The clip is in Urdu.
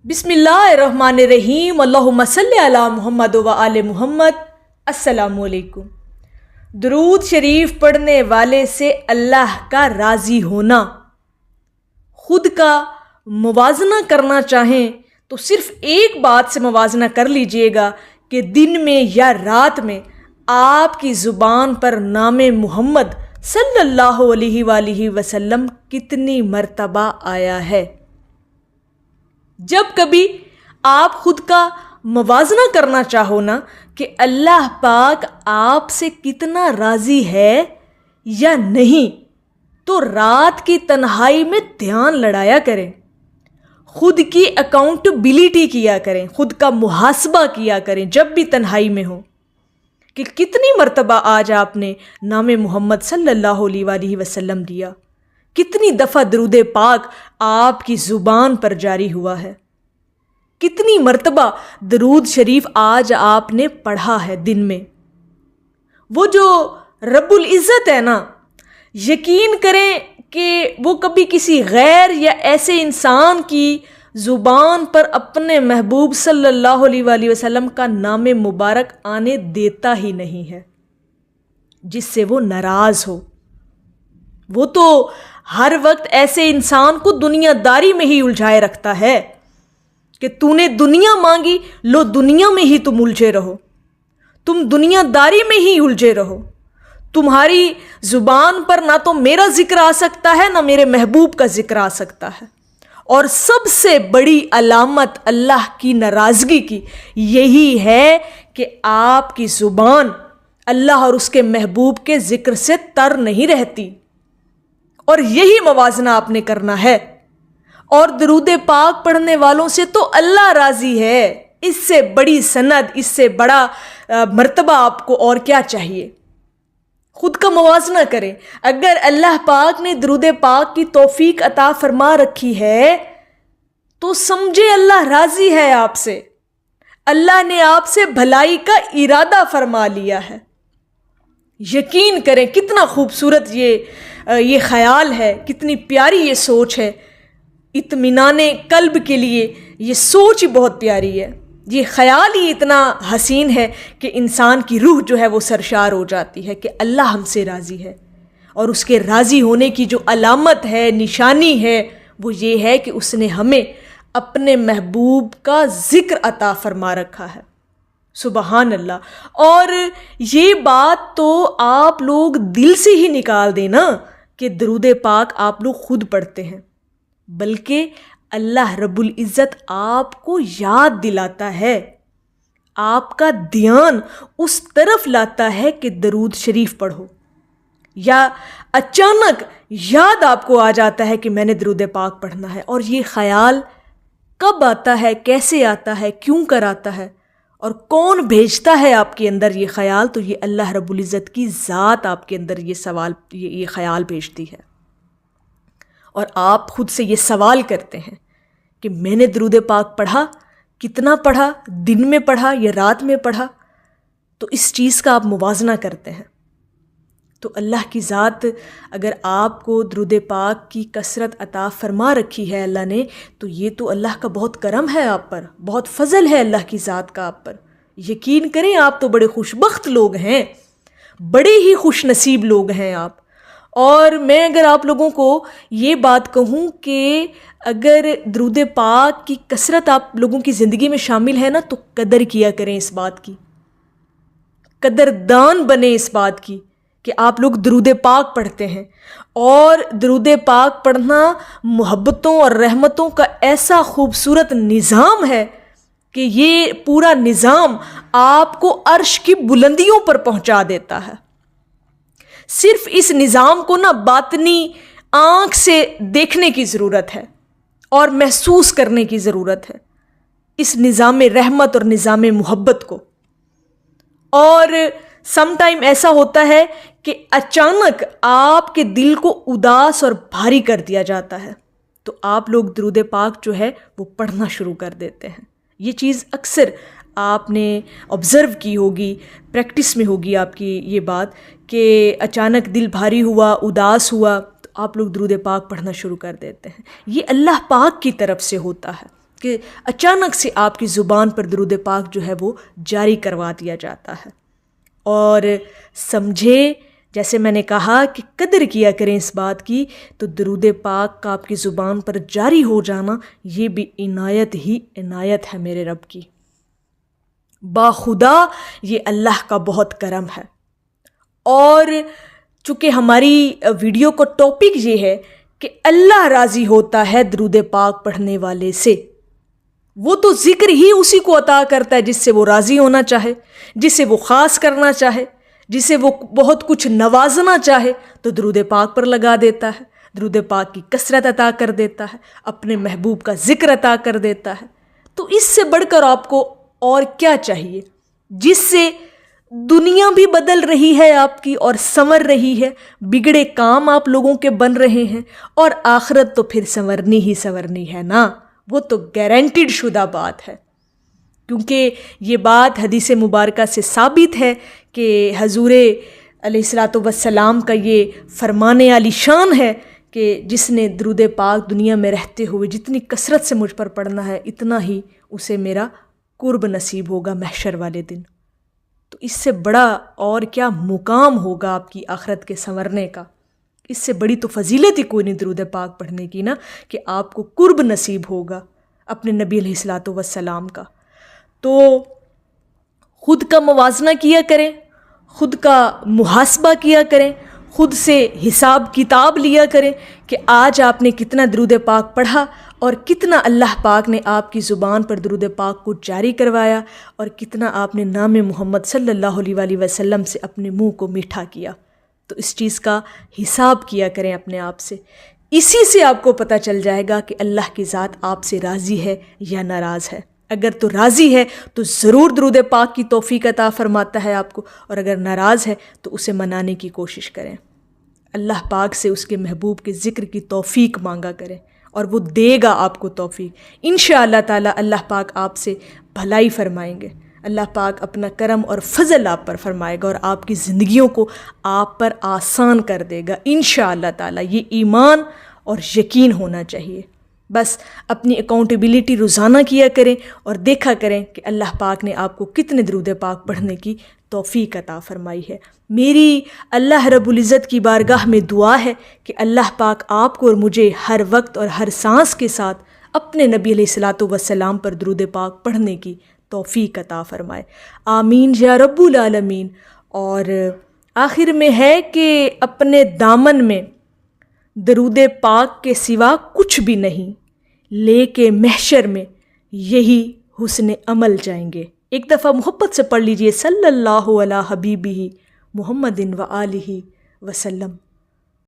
بسم اللہ الرحمن الرحیم، اللہم صلی علی محمد و آل محمد۔ السلام علیکم۔ درود شریف پڑھنے والے سے اللہ کا راضی ہونا۔ خود کا موازنہ کرنا چاہیں تو صرف ایک بات سے موازنہ کر لیجئے گا کہ دن میں یا رات میں آپ کی زبان پر نام محمد صلی اللہ علیہ وآلہ وسلم کتنی مرتبہ آیا ہے۔ جب کبھی آپ خود کا موازنہ کرنا چاہو نا کہ اللہ پاک آپ سے کتنا راضی ہے یا نہیں، تو رات کی تنہائی میں دھیان لڑایا کریں، خود کی اکاؤنٹیبلٹی کیا کریں، خود کا محاسبہ کیا کریں جب بھی تنہائی میں ہو کہ کتنی مرتبہ آج آپ نے نام محمد صلی اللہ علیہ وآلہ وسلم لیا، کتنی دفعہ درود پاک آپ کی زبان پر جاری ہوا ہے، کتنی مرتبہ درود شریف آج آپ نے پڑھا ہے دن میں۔ وہ جو رب العزت ہے نا، یقین کریں کہ وہ کبھی کسی غیر یا ایسے انسان کی زبان پر اپنے محبوب صلی اللہ علیہ وآلہ وسلم کا نام مبارک آنے دیتا ہی نہیں ہے جس سے وہ ناراض ہو۔ وہ تو ہر وقت ایسے انسان کو دنیا داری میں ہی الجھائے رکھتا ہے کہ تو نے دنیا مانگی، لو دنیا میں ہی تم الجھے رہو، تم دنیا داری میں ہی الجھے رہو، تمہاری زبان پر نہ تو میرا ذکر آ سکتا ہے نہ میرے محبوب کا ذکر آ سکتا ہے۔ اور سب سے بڑی علامت اللہ کی ناراضگی کی یہی ہے کہ آپ کی زبان اللہ اور اس کے محبوب کے ذکر سے تر نہیں رہتی، اور یہی موازنہ آپ نے کرنا ہے۔ اور درود پاک پڑھنے والوں سے تو اللہ راضی ہے، اس سے بڑی سند، اس سے بڑا مرتبہ آپ کو اور کیا چاہیے۔ خود کا موازنہ کریں، اگر اللہ پاک نے درود پاک کی توفیق عطا فرما رکھی ہے تو سمجھے اللہ راضی ہے آپ سے، اللہ نے آپ سے بھلائی کا ارادہ فرما لیا ہے۔ یقین کریں کتنا خوبصورت یہ خیال ہے، کتنی پیاری یہ سوچ ہے۔ اطمینان قلب کے لیے یہ سوچ ہی بہت پیاری ہے، یہ خیال ہی اتنا حسین ہے کہ انسان کی روح جو ہے وہ سرشار ہو جاتی ہے کہ اللہ ہم سے راضی ہے۔ اور اس کے راضی ہونے کی جو علامت ہے، نشانی ہے، وہ یہ ہے کہ اس نے ہمیں اپنے محبوب کا ذکر عطا فرما رکھا ہے۔ سبحان اللہ۔ اور یہ بات تو آپ لوگ دل سے ہی نکال دینا کہ درود پاک آپ لوگ خود پڑھتے ہیں، بلکہ اللہ رب العزت آپ کو یاد دلاتا ہے، آپ کا دھیان اس طرف لاتا ہے کہ درود شریف پڑھو، یا اچانک یاد آپ کو آ جاتا ہے کہ میں نے درود پاک پڑھنا ہے۔ اور یہ خیال کب آتا ہے، کیسے آتا ہے، کیوں کر آتا ہے، اور کون بھیجتا ہے آپ کے اندر یہ خیال؟ تو یہ اللہ رب العزت کی ذات آپ کے اندر یہ خیال بھیجتی ہے۔ اور آپ خود سے یہ سوال کرتے ہیں کہ میں نے درود پاک پڑھا، کتنا پڑھا، دن میں پڑھا یا رات میں پڑھا؟ تو اس چیز کا آپ موازنہ کرتے ہیں تو اللہ کی ذات اگر آپ کو درود پاک کی کثرت عطا فرما رکھی ہے اللہ نے، تو یہ تو اللہ کا بہت کرم ہے آپ پر، بہت فضل ہے اللہ کی ذات کا آپ پر۔ یقین کریں آپ تو بڑے خوش بخت لوگ ہیں، بڑے ہی خوش نصیب لوگ ہیں آپ۔ اور میں اگر آپ لوگوں کو یہ بات کہوں کہ اگر درود پاک کی کثرت آپ لوگوں کی زندگی میں شامل ہے نا، تو قدر کیا کریں اس بات کی، قدردان بنیں اس بات کی کہ آپ لوگ درود پاک پڑھتے ہیں۔ اور درود پاک پڑھنا محبتوں اور رحمتوں کا ایسا خوبصورت نظام ہے کہ یہ پورا نظام آپ کو عرش کی بلندیوں پر پہنچا دیتا ہے۔ صرف اس نظام کو نا باطنی آنکھ سے دیکھنے کی ضرورت ہے اور محسوس کرنے کی ضرورت ہے، اس نظام رحمت اور نظام محبت کو۔ اور سم ٹائم ایسا ہوتا ہے کہ اچانک آپ کے دل کو اداس اور بھاری کر دیا جاتا ہے، تو آپ لوگ درود پاک جو ہے وہ پڑھنا شروع کر دیتے ہیں۔ یہ چیز اکثر آپ نے آبزرو کی ہوگی، پریکٹس میں ہوگی آپ کی یہ بات کہ اچانک دل بھاری ہوا، اداس ہوا، تو آپ لوگ درود پاک پڑھنا شروع کر دیتے ہیں۔ یہ اللہ پاک کی طرف سے ہوتا ہے، کہ اچانک سے آپ کی زبان پر درود پاک جو ہے وہ جاری کروا دیا جاتا ہے. اور سمجھے، جیسے میں نے کہا کہ قدر کیا کریں اس بات کی، تو درود پاک کا آپ کی زبان پر جاری ہو جانا یہ بھی عنایت ہی عنایت ہے میرے رب کی. باخدا یہ اللہ کا بہت کرم ہے. اور چونکہ ہماری ویڈیو کا ٹاپک یہ ہے کہ اللہ راضی ہوتا ہے درود پاک پڑھنے والے سے، وہ تو ذکر ہی اسی کو عطا کرتا ہے جس سے وہ راضی ہونا چاہے، جسے وہ خاص کرنا چاہے، جسے وہ بہت کچھ نوازنا چاہے تو درود پاک پر لگا دیتا ہے، درود پاک کی کثرت عطا کر دیتا ہے، اپنے محبوب کا ذکر عطا کر دیتا ہے. تو اس سے بڑھ کر آپ کو اور کیا چاہیے، جس سے دنیا بھی بدل رہی ہے آپ کی اور سنور رہی ہے، بگڑے کام آپ لوگوں کے بن رہے ہیں، اور آخرت تو پھر سنورنی ہی سنورنی ہے نا، وہ تو گارنٹیڈ شدہ بات ہے. کیونکہ یہ بات حدیث مبارکہ سے ثابت ہے کہ حضور علیہ الصلاۃ والسلام کا یہ فرمان عالی شان ہے کہ جس نے درود پاک دنیا میں رہتے ہوئے جتنی کثرت سے مجھ پر پڑھنا ہے اتنا ہی اسے میرا قرب نصیب ہوگا محشر والے دن. تو اس سے بڑا اور کیا مقام ہوگا آپ کی آخرت کے سنورنے کا، اس سے بڑی تو فضیلت ہی کوئی نہیں درود پاک پڑھنے کی نا، کہ آپ کو قرب نصیب ہوگا اپنے نبی علیہ الصلاۃ والسلام کا. تو خود کا موازنہ کیا کریں، خود کا محاسبہ کیا کریں، خود سے حساب کتاب لیا کریں کہ آج آپ نے کتنا درود پاک پڑھا اور کتنا اللہ پاک نے آپ کی زبان پر درود پاک کو جاری کروایا، اور کتنا آپ نے نام محمد صلی اللہ علیہ وآلہ وسلم سے اپنے منہ کو میٹھا کیا. تو اس چیز کا حساب کیا کریں اپنے آپ سے. اسی سے آپ کو پتہ چل جائے گا کہ اللہ کی ذات آپ سے راضی ہے یا ناراض ہے. اگر تو راضی ہے تو ضرور درود پاک کی توفیق عطا فرماتا ہے آپ کو، اور اگر ناراض ہے تو اسے منانے کی کوشش کریں. اللہ پاک سے اس کے محبوب کے ذکر کی توفیق مانگا کریں اور وہ دے گا آپ کو توفیق. انشاءاللہ تعالی اللہ پاک آپ سے بھلائی فرمائیں گے. اللہ پاک اپنا کرم اور فضل آپ پر فرمائے گا اور آپ کی زندگیوں کو آپ پر آسان کر دے گا انشاءاللہ تعالی. یہ ایمان اور یقین ہونا چاہیے. بس اپنی اکاؤنٹیبلٹی روزانہ کیا کریں اور دیکھا کریں کہ اللہ پاک نے آپ کو کتنے درود پاک پڑھنے کی توفیق عطا فرمائی ہے. میری اللہ رب العزت کی بارگاہ میں دعا ہے کہ اللہ پاک آپ کو اور مجھے ہر وقت اور ہر سانس کے ساتھ اپنے نبی علیہ الصلاۃ والسلام پر درود پاک پڑھنے کی توفیق عطا فرمائے. آمین یا رب العالمین. اور آخر میں ہے کہ اپنے دامن میں درود پاک کے سوا کچھ بھی نہیں، لے کے محشر میں یہی حسن عمل جائیں گے. ایک دفعہ محبت سے پڑھ لیجئے صلی اللہ علی حبیبہ محمد و آلہ وسلم.